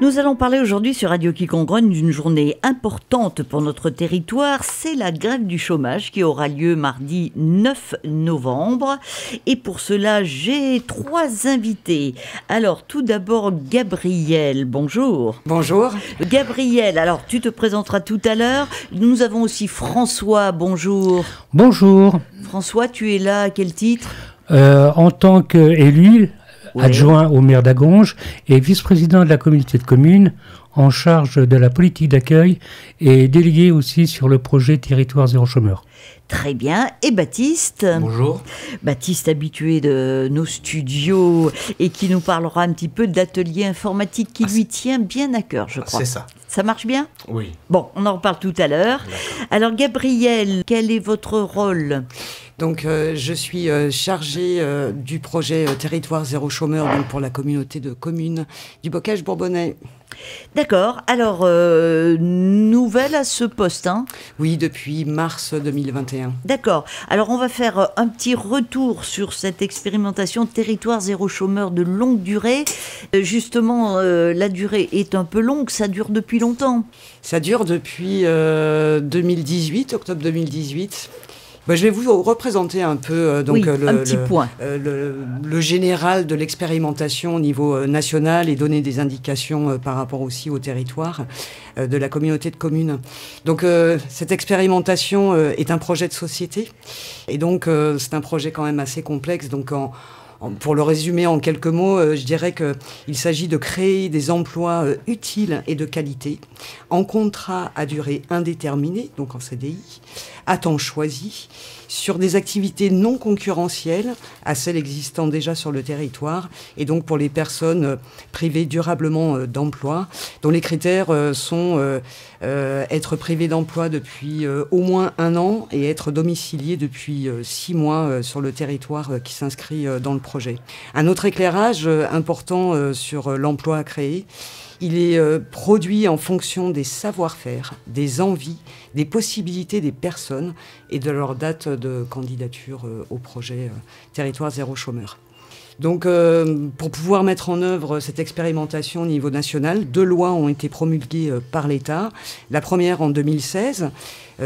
Nous allons parler aujourd'hui sur Radio Quicongrogne d'une journée importante pour notre territoire. C'est la grève du chômage qui aura lieu mardi 9 novembre. Et pour cela, j'ai trois invités. Alors, tout d'abord, Gabriel. Bonjour. Bonjour. Gabriel, alors tu te présenteras tout à l'heure. Nous avons aussi François. Bonjour. Bonjour. François, tu es là à quel titre ? En tant qu'élu, Ouais. adjoint au maire d'Agonge et vice-président de la communauté de communes en charge de la politique d'accueil et délégué aussi sur le projet Territoire Zéro Chômeur. Très bien. Et Baptiste ? Bonjour. Baptiste, habitué de nos studios et qui nous parlera un petit peu d'atelier informatique qui lui tient bien à cœur, je crois. C'est ça. Ça marche bien ? Oui. Bon, on en reparle tout à l'heure. D'accord. Alors Gabriel, quel est votre rôle ? Donc, je suis chargée du projet Territoire Zéro Chômeur donc pour la communauté de communes du Bocage Bourbonnais. D'accord. Alors, nouvelle à ce poste, hein ? Oui, depuis mars 2021. D'accord. Alors, on va faire un petit retour sur cette expérimentation Territoire Zéro Chômeur de longue durée. Justement, la durée est un peu longue, ça dure depuis longtemps. Ça dure depuis 2018, octobre 2018. Je vais vous représenter un peu Oui, un petit point. Le général de l'expérimentation au niveau national et donner des indications par rapport aussi au territoire de la communauté de communes. Donc cette expérimentation est un projet de société et donc c'est un projet quand même assez complexe. Donc pour le résumer en quelques mots, je dirais qu'il s'agit de créer des emplois utiles et de qualité en contrat à durée indéterminée, donc en CDI, à temps choisi, sur des activités non concurrentielles à celles existant déjà sur le territoire, et donc pour les personnes privées durablement d'emploi, dont les critères sont être privé d'emploi depuis au moins 1 an et être domicilié depuis 6 mois sur le territoire qui s'inscrit dans le projet. Un autre éclairage important sur l'emploi à créer, il est produit en fonction des savoir-faire, des envies, des possibilités des personnes et de leur date de candidature au projet Territoire Zéro Chômeur. Donc, pour pouvoir mettre en œuvre cette expérimentation au niveau national, 2 lois ont été promulguées par l'État. La première en 2016,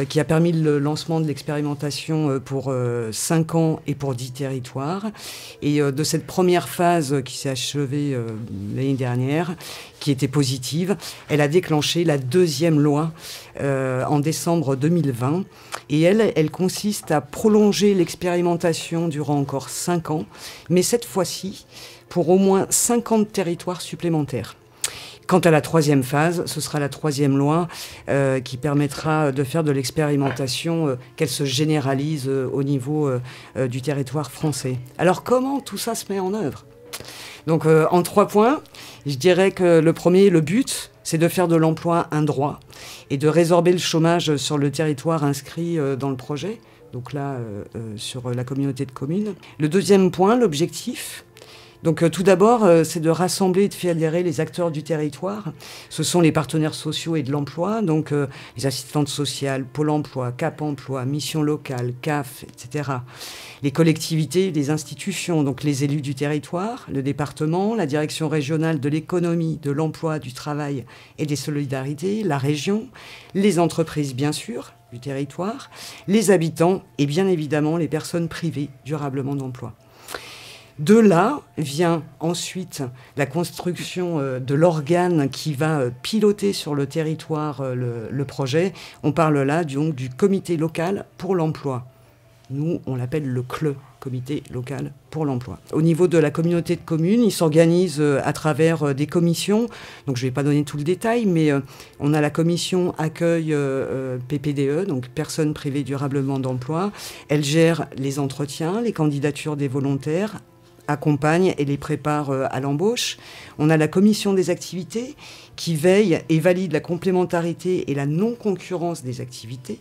qui a permis le lancement de l'expérimentation pour 5 ans et pour 10 territoires. Et de cette première phase qui s'est achevée l'année dernière, qui était positive, elle a déclenché la 2e loi en décembre 2020. Et elle consiste à prolonger l'expérimentation durant encore 5 ans, mais cette fois-ci pour au moins 50 territoires supplémentaires. Quant à la 3e phase, ce sera la 3e loi qui permettra de faire de l'expérimentation, qu'elle se généralise au niveau du territoire français. Alors comment tout ça se met en œuvre ? Donc en 3 points, je dirais que le premier, le but, c'est de faire de l'emploi un droit et de résorber le chômage sur le territoire inscrit dans le projet, donc là sur la communauté de communes. Le deuxième point, l'objectif. Donc tout d'abord, c'est de rassembler et de fédérer les acteurs du territoire. Ce sont les partenaires sociaux et de l'emploi, donc les assistantes sociales, Pôle emploi, Cap emploi, Mission locale, CAF, etc. Les collectivités, les institutions, donc les élus du territoire, le département, la direction régionale de l'économie, de l'emploi, du travail et des solidarités, la région, les entreprises bien sûr du territoire, les habitants et bien évidemment les personnes privées durablement d'emploi. De là vient ensuite la construction de l'organe qui va piloter sur le territoire le projet. On parle là donc du comité local pour l'emploi. Nous, on l'appelle le CLE, comité local pour l'emploi. Au niveau de la communauté de communes, il s'organise à travers des commissions. Donc, je ne vais pas donner tout le détail, mais on a la commission accueil PPDE, donc personnes privées durablement d'emploi. Elle gère les entretiens, les candidatures des volontaires, accompagne et les prépare à l'embauche. On a la commission des activités qui veille et valide la complémentarité et la non-concurrence des activités.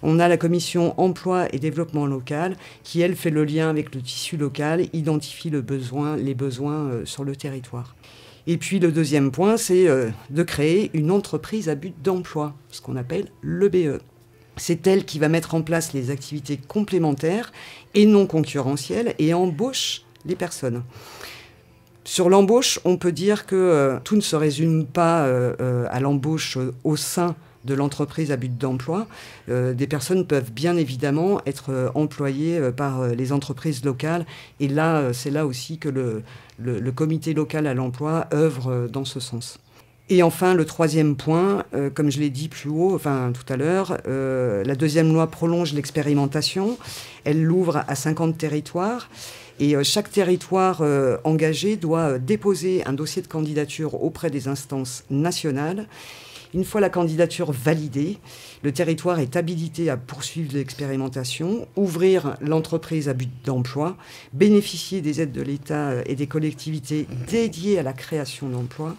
On a la commission emploi et développement local qui, elle, fait le lien avec le tissu local, identifie les besoins sur le territoire. Et puis le deuxième point, c'est de créer une entreprise à but d'emploi, ce qu'on appelle l'EBE. C'est elle qui va mettre en place les activités complémentaires et non concurrentielles et embauche les personnes. Sur l'embauche, on peut dire que tout ne se résume pas à l'embauche au sein de l'entreprise à but d'emploi. Des personnes peuvent bien évidemment être employées par les entreprises locales. Et là, c'est là aussi que le comité local à l'emploi œuvre dans ce sens. Et enfin, le troisième point, comme je l'ai dit tout à l'heure, la deuxième loi prolonge l'expérimentation. Elle l'ouvre à 50 territoires. Et chaque territoire engagé doit déposer un dossier de candidature auprès des instances nationales. Une fois la candidature validée, le territoire est habilité à poursuivre l'expérimentation, ouvrir l'entreprise à but d'emploi, bénéficier des aides de l'État et des collectivités dédiées à la création d'emplois.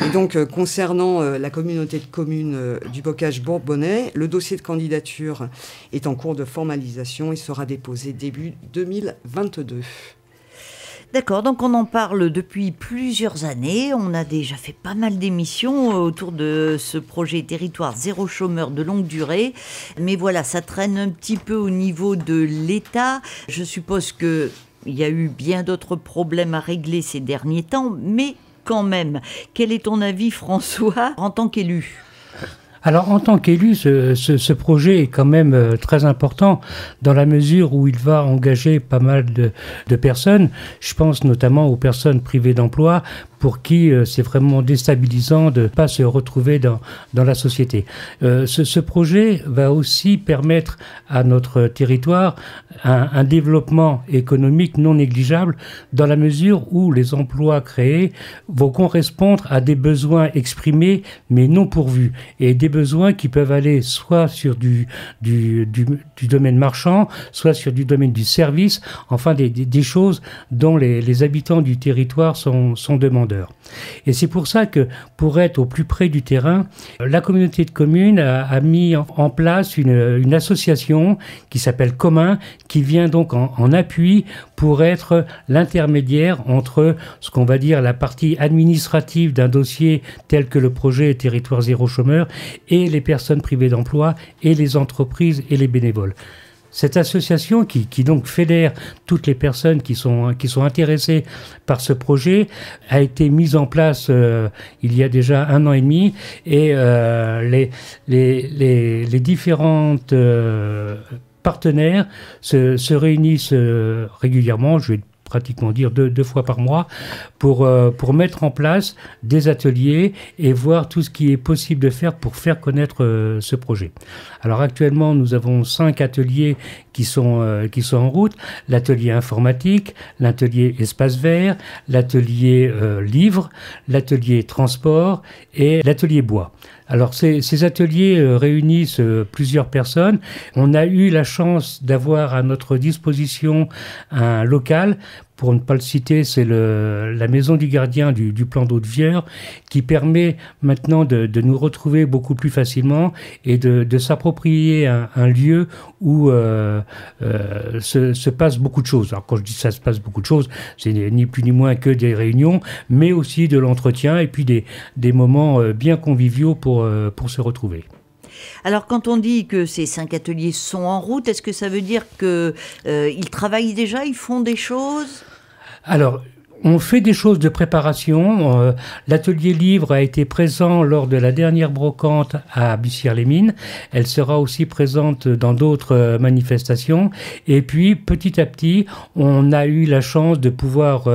Et donc, concernant la communauté de communes du Bocage Bourbonnais, le dossier de candidature est en cours de formalisation et sera déposé début 2022. D'accord, donc on en parle depuis plusieurs années. On a déjà fait pas mal d'émissions autour de ce projet Territoire zéro chômeur de longue durée. Mais voilà, ça traîne un petit peu au niveau de l'État. Je suppose qu'il y a eu bien d'autres problèmes à régler ces derniers temps, mais quand même, quel est ton avis, François, en tant qu'élu ? Alors, en tant qu'élu, ce projet est quand même très important dans la mesure où il va engager pas mal de personnes. Je pense notamment aux personnes privées d'emploi pour qui c'est vraiment déstabilisant de ne pas se retrouver dans la société. Ce projet va aussi permettre à notre territoire un développement économique non négligeable dans la mesure où les emplois créés vont correspondre à des besoins exprimés mais non pourvus et des besoins qui peuvent aller soit sur du domaine marchand, soit sur du domaine du service, enfin des choses dont les habitants du territoire sont demandeurs. Et c'est pour ça que, pour être au plus près du terrain, la communauté de communes a mis en place une association qui s'appelle Commun, qui vient donc en appui pour être l'intermédiaire entre ce qu'on va dire la partie administrative d'un dossier tel que le projet Territoire zéro chômeur et les personnes privées d'emploi et les entreprises et les bénévoles. Cette association qui donc fédère toutes les personnes qui sont intéressées par ce projet a été mise en place il y a déjà 1 an et demi et les différentes partenaires se réunissent régulièrement, je vais pratiquement dire deux fois par mois, pour mettre en place des ateliers et voir tout ce qui est possible de faire pour faire connaître ce projet. Alors actuellement, nous avons 5 ateliers qui sont en route. L'atelier informatique, l'atelier espace vert, l'atelier livre, l'atelier transport et l'atelier bois. Alors ces ateliers réunissent plusieurs personnes. On a eu la chance d'avoir à notre disposition un local. Pour ne pas le citer, c'est la maison du gardien du plan d'eau de Vieur qui permet maintenant de nous retrouver beaucoup plus facilement et de s'approprier un lieu où se passe beaucoup de choses. Alors quand je dis ça se passe beaucoup de choses, c'est ni plus ni moins que des réunions, mais aussi de l'entretien et puis des moments bien conviviaux pour se retrouver. Alors, quand on dit que ces 5 ateliers sont en route, est-ce que ça veut dire qu'ils travaillent déjà, ils font des choses ? Alors, on fait des choses de préparation. L'atelier livre a été présent lors de la dernière brocante à Bussière-les-Mines. Elle sera aussi présente dans d'autres manifestations. Et puis, petit à petit, on a eu la chance de pouvoir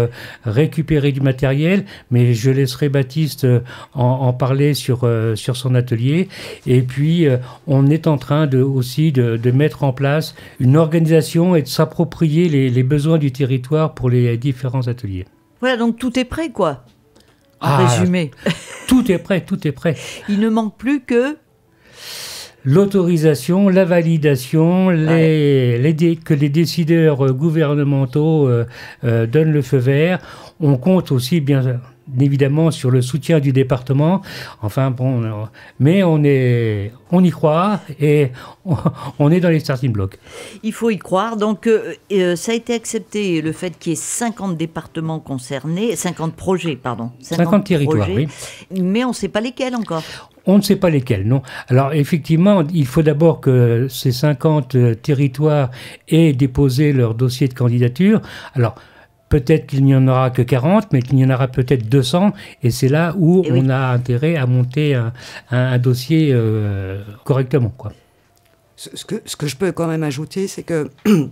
récupérer du matériel. Mais je laisserai Baptiste en parler sur son atelier. Et puis, on est en train aussi de mettre en place une organisation et de s'approprier les besoins du territoire pour les différents ateliers. Voilà, donc tout est prêt, quoi, en résumé. Tout est prêt. Il ne manque plus que... l'autorisation, la validation, que les décideurs gouvernementaux donnent le feu vert. On compte aussi, bien évidemment, sur le soutien du département. Enfin, bon, mais on y croit et on est dans les starting blocks. Il faut y croire. Donc, ça a été accepté, le fait qu'il y ait 50 départements concernés, 50 projets, pardon. 50 territoires, projets, oui. Mais on ne sait pas lesquels encore. On ne sait pas lesquels, non. Alors, effectivement, il faut d'abord que ces 50 territoires aient déposé leur dossier de candidature. Alors, peut-être qu'il n'y en aura que 40, mais qu'il y en aura peut-être 200, et c'est là où on a intérêt à monter un dossier correctement, quoi. Ce que je peux quand même ajouter, c'est que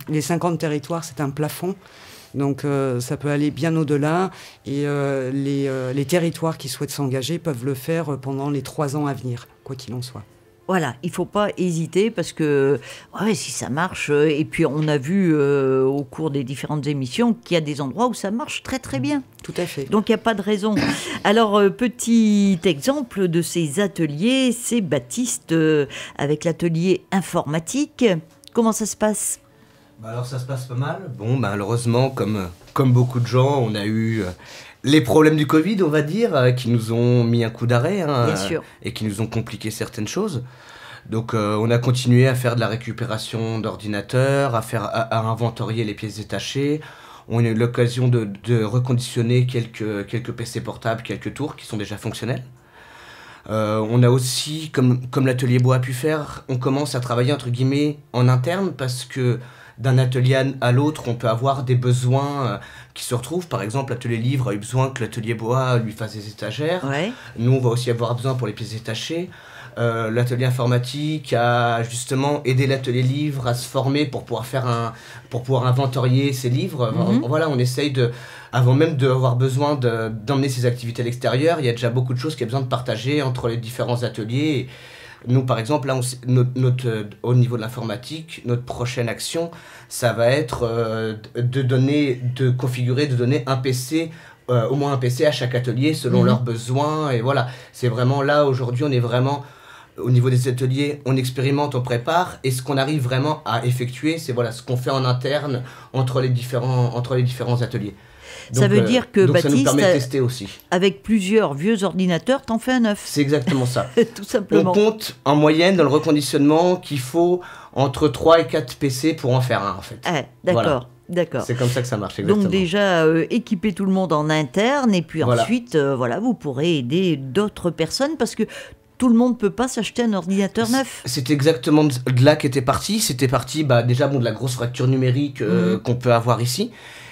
les 50 territoires, c'est un plafond. Donc ça peut aller bien au-delà. Et les territoires qui souhaitent s'engager peuvent le faire pendant les 3 ans à venir, quoi qu'il en soit. Voilà, il ne faut pas hésiter parce que si ça marche, et puis on a vu au cours des différentes émissions qu'il y a des endroits où ça marche très très bien. Tout à fait. Donc il n'y a pas de raison. Alors petit exemple de ces ateliers, c'est Baptiste avec l'atelier informatique. Comment ça se passe ? Alors ça se passe pas mal. Bon, malheureusement, comme beaucoup de gens, on a eu les problèmes du Covid, on va dire, qui nous ont mis un coup d'arrêt, Bien sûr. Et qui nous ont compliqué certaines choses. Donc on a continué à faire de la récupération d'ordinateurs, à inventorier les pièces détachées. On a eu l'occasion de reconditionner quelques PC portables, quelques tours qui sont déjà fonctionnels. On a aussi, comme l'atelier bois a pu faire, on commence à travailler entre guillemets en interne parce que d'un atelier à l'autre, on peut avoir des besoins qui se retrouvent. Par exemple, l'atelier livre a eu besoin que l'atelier bois lui fasse des étagères. Ouais. Nous, on va aussi avoir besoin pour les pièces détachées. L'atelier informatique a justement aidé l'atelier livre à se former pour pouvoir inventorier ses livres. Voilà, on essaye avant même d'avoir besoin d'emmener ses activités à l'extérieur, il y a déjà beaucoup de choses qu'il y a besoin de partager entre les différents ateliers. Nous, par exemple, là, au niveau de l'informatique, notre prochaine action, ça va être de donner un PC, au moins un PC à chaque atelier selon leurs besoins. Et voilà, c'est vraiment là, aujourd'hui, on est vraiment, au niveau des ateliers, on expérimente, on prépare. Et ce qu'on arrive vraiment à effectuer, c'est ce qu'on fait en interne entre les différents ateliers. Donc, ça veut dire que Baptiste, ça nous permet de tester aussi. Avec plusieurs vieux ordinateurs, t'en fais un neuf. C'est exactement ça. Tout simplement. On compte en moyenne dans le reconditionnement qu'il faut entre 3 et 4 PC pour en faire un en fait. D'accord. Voilà. D'accord. C'est comme ça que ça marche, exactement. Donc déjà, équiper tout le monde en interne et puis Voilà. ensuite, vous pourrez aider d'autres personnes parce que tout le monde ne peut pas s'acheter un ordinateur neuf. C'est exactement de là qu'était parti. C'était parti déjà de la grosse fracture numérique qu'on peut avoir ici.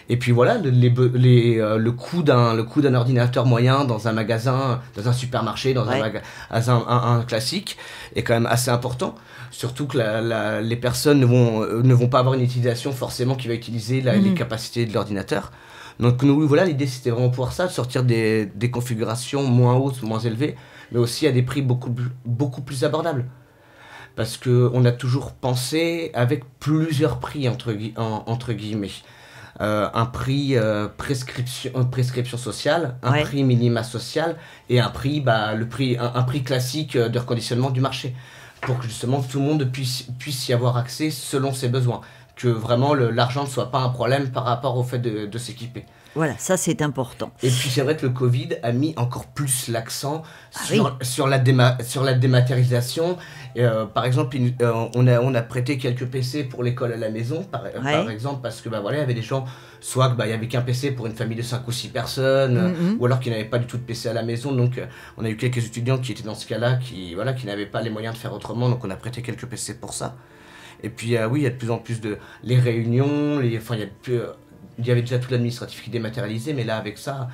Et puis voilà, le coût d'un ordinateur moyen dans un magasin, dans un supermarché, dans un classique est quand même assez important. Surtout que les personnes ne vont pas avoir une utilisation forcément qui va utiliser les capacités de l'ordinateur. Donc nous, voilà, l'idée c'était vraiment pouvoir de sortir des configurations moins hautes, moins élevées, mais aussi à des prix beaucoup plus abordables. Parce qu'on a toujours pensé avec plusieurs prix entre guillemets. Un prix prescription sociale, un prix minima social et un prix un prix classique de reconditionnement du marché pour que justement tout le monde puisse y avoir accès selon ses besoins, que vraiment l'argent ne soit pas un problème par rapport au fait de s'équiper. Voilà, ça c'est important. Et puis c'est vrai que le Covid a mis encore plus l'accent sur la dématérialisation. Par exemple, on a prêté quelques PC pour l'école à la maison, par exemple, parce que il y avait des gens, soit il y avait qu'un PC pour une famille de 5 ou 6 personnes, ou alors qu'ils n'avaient pas du tout de PC à la maison. Donc on a eu quelques étudiants qui étaient dans ce cas-là, qui n'avaient pas les moyens de faire autrement, donc on a prêté quelques PC pour ça. Et puis il y a de plus en plus les réunions, il y avait déjà tout l'administratif qui est dématérialisé, mais là avec ça,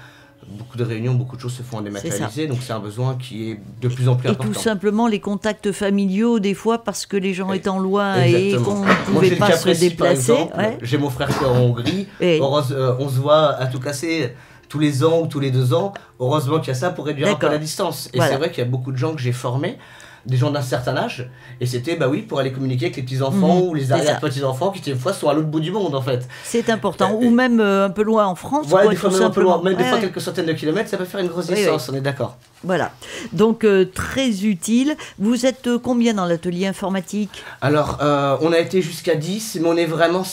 beaucoup de réunions, beaucoup de choses se font en dématérialisé, donc c'est un besoin qui est de plus en plus important. Et tout simplement les contacts familiaux, des fois, parce que les gens étant loin et qu'on ne pouvait pas se déplacer. J'ai mon frère qui est en Hongrie, on se voit à tout casser tous les ans ou tous les 2 ans. Heureusement qu'il y a ça pour réduire un peu la distance. Et c'est vrai qu'il y a beaucoup de gens que j'ai formés, des gens d'un certain âge, et c'était pour aller communiquer avec les petits-enfants ou les arrière-petits-enfants qui des fois sont à l'autre bout du monde en fait. C'est important, ou même un peu loin en France. Voilà, des fois même un peu loin, même des fois quelques centaines de kilomètres, ça peut faire une grosse distance, on est d'accord. Voilà, donc très utile. Vous êtes combien dans l'atelier informatique ? Alors, on a été jusqu'à 10, mais on est vraiment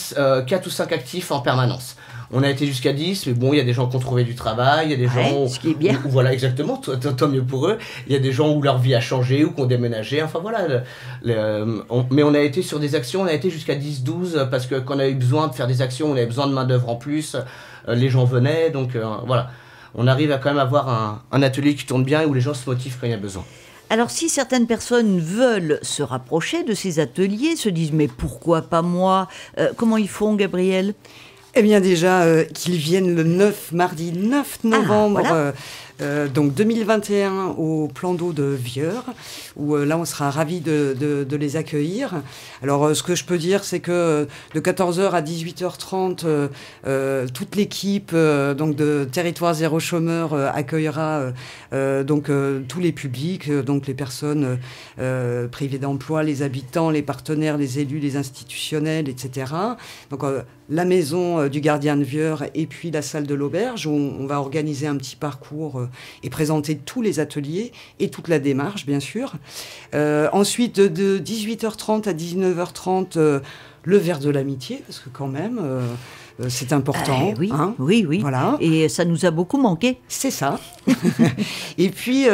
4 ou 5 actifs en permanence. On a été jusqu'à 10, mais bon, il y a des gens qui ont trouvé du travail, il y a des gens... ce qui est bien. Voilà, exactement, tant mieux pour eux. Il y a des gens où leur vie a changé, ou qui ont déménagé, enfin voilà. Mais on a été sur des actions, on a été jusqu'à 10-12, parce que quand on a eu besoin de faire des actions, on avait besoin de main d'œuvre en plus, les gens venaient, donc voilà. On arrive à quand même avoir un atelier qui tourne bien et où les gens se motivent quand il y a besoin. Alors si certaines personnes veulent se rapprocher de ces ateliers, se disent mais pourquoi pas moi, comment ils font, Gabriel ? Eh bien déjà, qu'ils viennent le mardi 9 novembre, donc 2021, au plan d'eau de Vieur, où là on sera ravis de les accueillir. Alors ce que je peux dire, c'est que de 14h à 18h30, toute l'équipe donc de Territoire Zéro Chômeur accueillera donc tous les publics, donc les personnes privées d'emploi, les habitants, les partenaires, les élus, les institutionnels, etc. Donc la maison du gardien de Vieur et puis la salle de l'auberge où on va organiser un petit parcours et présenter tous les ateliers et toute la démarche, bien sûr. Ensuite, de 18h30 à 19h30, le verre de l'amitié, parce que quand même, c'est important. Oui, hein, oui. Voilà. Et ça nous a beaucoup manqué. C'est ça. et puis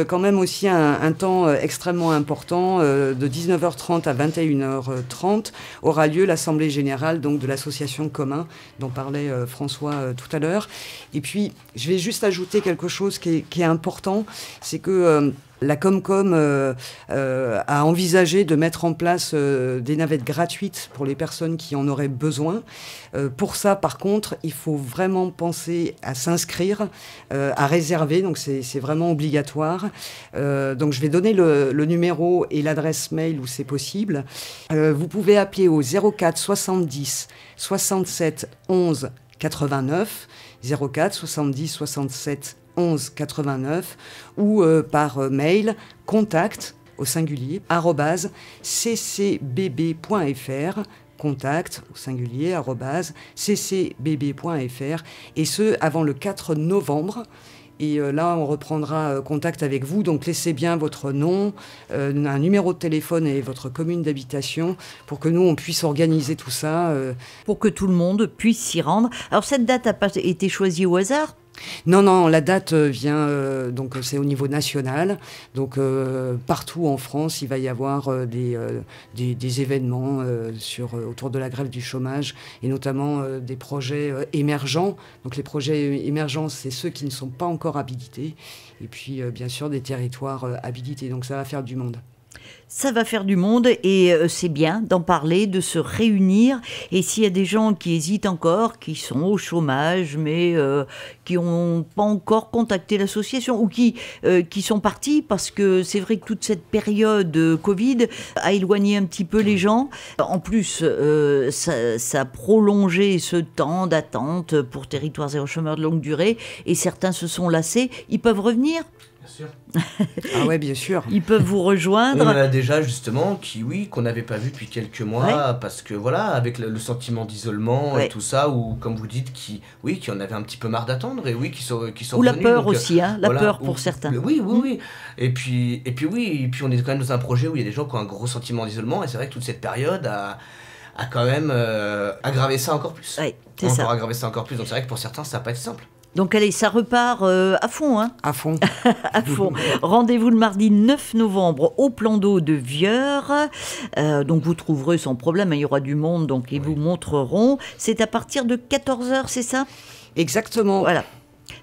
quand même aussi un temps extrêmement important, de 19h30 à 21h30, aura lieu l'Assemblée Générale donc, de l'Association Commun, dont parlait François tout à l'heure. Et puis, je vais juste ajouter quelque chose qui est important, c'est que... la Comcom a envisagé de mettre en place des navettes gratuites pour les personnes qui en auraient besoin. Pour ça, par contre, il faut vraiment penser à s'inscrire, à réserver, donc c'est vraiment obligatoire. Donc je vais donner le numéro et l'adresse mail où c'est possible. Vous pouvez appeler au 04 70 67 11 89, 04 70 67 11 89 ou par mail contact au singulier @ccbb.fr, contact au singulier @ccbb.fr, et ce avant le 4 novembre. Et là, on reprendra contact avec vous. Donc, laissez bien votre nom, un numéro de téléphone et votre commune d'habitation pour que nous, on puisse organiser tout ça. Pour que tout le monde puisse s'y rendre. Alors, cette date n'a pas été choisie au hasard ? Non, la date vient, donc c'est au niveau national. Donc, partout en France, il va y avoir des événements autour de la grève du chômage, et notamment des projets émergents. Donc, les projets émergents, c'est ceux qui ne sont pas encore habilités. Et puis, bien sûr, des territoires habilités. Donc, ça va faire du monde. Ça va faire du monde et c'est bien d'en parler, de se réunir. Et s'il y a des gens qui hésitent encore, qui sont au chômage, mais qui n'ont pas encore contacté l'association ou qui sont partis, parce que c'est vrai que toute cette période Covid a éloigné un petit peu les gens. En plus, ça a prolongé ce temps d'attente pour Territoire Zéro Chômeur de longue durée, et certains se sont lassés. Ils peuvent revenir ? Bien sûr. Ah ouais, bien sûr. Ils peuvent vous rejoindre. On en a déjà justement qu'on n'avait pas vu depuis quelques mois, parce que voilà, avec le sentiment d'isolement et tout ça, ou comme vous dites, qui en avaient un petit peu marre d'attendre, et qui sont ou la revenus, peur donc, aussi, la peur pour certains. Oui. Et puis on est quand même dans un projet où il y a des gens qui ont un gros sentiment d'isolement, et c'est vrai que toute cette période a quand même aggravé ça encore plus. Ouais, c'est ça. Aggravé ça encore plus, donc c'est vrai que pour certains, ça n'a pas été simple. Donc allez, ça repart à fond. Hein. À fond. À fond. Rendez-vous le mardi 9 novembre au plan d'eau de Vieur. Donc vous trouverez sans problème, il y aura du monde, donc ils vous montreront. C'est à partir de 14h, c'est ça ? Exactement. Voilà.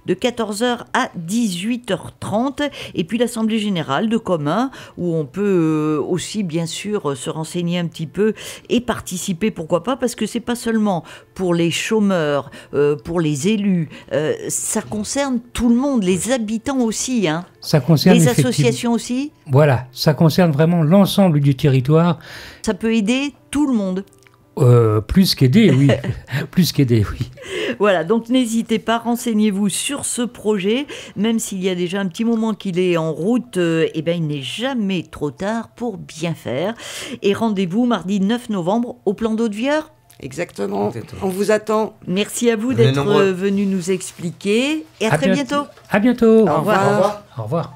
De 14h à 18h30, et puis l'Assemblée Générale de Commun, où on peut aussi bien sûr se renseigner un petit peu et participer, pourquoi pas, parce que c'est pas seulement pour les chômeurs, pour les élus, ça concerne tout le monde, les habitants aussi, hein. Ça concerne les associations aussi. Voilà, ça concerne vraiment l'ensemble du territoire. Ça peut aider tout le monde. Plus qu'aider, oui. Plus qu'aider, oui. Voilà, donc n'hésitez pas, renseignez-vous sur ce projet, même s'il y a déjà un petit moment qu'il est en route, il n'est jamais trop tard pour bien faire. Et rendez-vous mardi 9 novembre au plan d'eau de Vieur. Exactement, on vous attend. Merci à vous d'être venu nous expliquer, et à très bientôt. À bientôt. Au revoir. Au revoir.